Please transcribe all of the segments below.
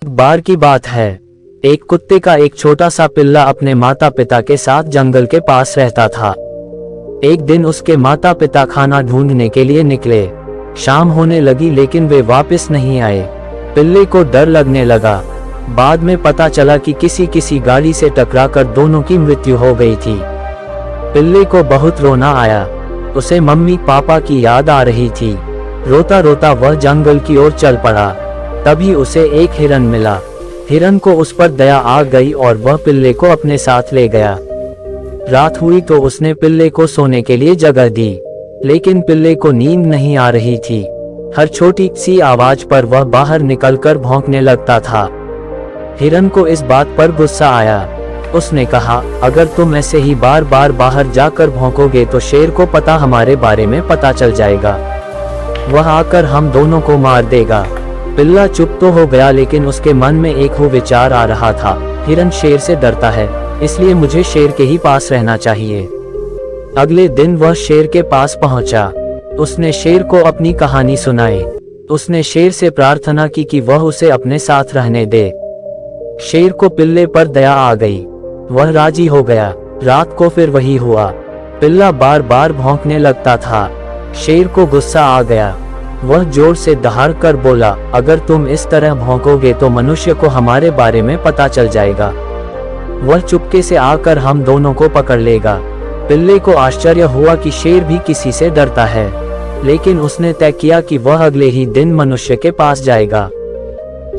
बार की बात है, एक कुत्ते का एक छोटा सा पिल्ला अपने माता पिता के साथ जंगल के पास रहता था। एक दिन उसके माता पिता खाना ढूंढने के लिए निकले। शाम होने लगी लेकिन वे वापस नहीं आए। पिल्ले को डर लगने लगा। बाद में पता चला कि किसी गाड़ी से टकराकर दोनों की मृत्यु हो गई थी। पिल्ले को बहुत रोना आया। उसे मम्मी पापा की याद आ रही थी। रोता रोता वह जंगल की ओर चल पड़ा। तभी उसे एक हिरन मिला। हिरन को उस पर दया आ गई और वह पिल्ले को अपने साथ ले गया। रात हुई तो उसने पिल्ले को सोने के लिए जगह दी, लेकिन पिल्ले को नींद नहीं आ रही थी। हर छोटी सी आवाज पर वह बाहर निकलकर भौंकने लगता था। हिरन को इस बात पर गुस्सा आया। उसने कहा, अगर तुम ऐसे ही बार बार बाहर जाकर भौंकोगे तो शेर को पता हमारे बारे में पता चल जाएगा। वह आकर हम दोनों को मार देगा। पिल्ला चुप तो हो गया, लेकिन उसके मन में एक ही विचार आ रहा था, हिरन शेर से डरता है, इसलिए मुझे शेर के ही पास रहना चाहिए। अगले दिन वह शेर के पास पहुंचा। उसने शेर को अपनी कहानी सुनाई। उसने शेर से प्रार्थना की कि वह उसे अपने साथ रहने दे। शेर को पिल्ले पर दया आ गई। वह राजी हो गया। रात को फिर वही हुआ। पिल्ला बार बार भौंकने लगता था। शेर को गुस्सा आ गया। वह जोर से दहाड़ कर बोला, अगर तुम इस तरह भौंकोगे तो मनुष्य को हमारे बारे में पता चल जाएगा। वह चुपके से आकर हम दोनों को पकड़ लेगा। पिल्ले को आश्चर्य हुआ कि शेर भी किसी से डरता है, लेकिन उसने तय किया कि वह अगले ही दिन मनुष्य के पास जाएगा।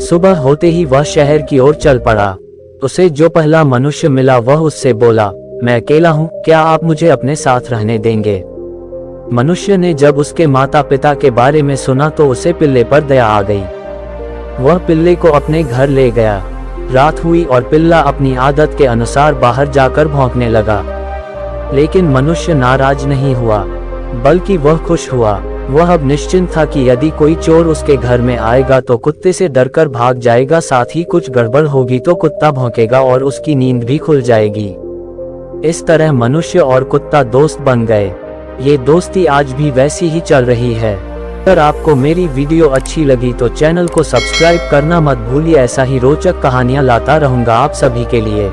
सुबह होते ही वह शहर की ओर चल पड़ा। उसे जो पहला मनुष्य मिला वह उससे बोला, मैं अकेला हूँ, क्या आप मुझे अपने साथ रहने देंगे? मनुष्य ने जब उसके माता पिता के बारे में सुना तो उसे पिल्ले पर दया आ गई। वह पिल्ले को अपने घर ले गया। रात हुई और पिल्ला अपनी आदत के अनुसार बाहर जाकर भौंकने लगा, लेकिन मनुष्य नाराज नहीं हुआ, बल्कि वह खुश हुआ। वह अब निश्चिंत था कि यदि कोई चोर उसके घर में आएगा तो कुत्ते से डरकर भाग जाएगा, साथ ही कुछ गड़बड़ होगी तो कुत्ता भौंकेगा और उसकी नींद भी खुल जाएगी। इस तरह मनुष्य और कुत्ता दोस्त बन गए। ये दोस्ती आज भी वैसी ही चल रही है। अगर आपको मेरी वीडियो अच्छी लगी तो चैनल को सब्सक्राइब करना मत भूलिए। ऐसा ही रोचक कहानियां लाता रहूंगा आप सभी के लिए।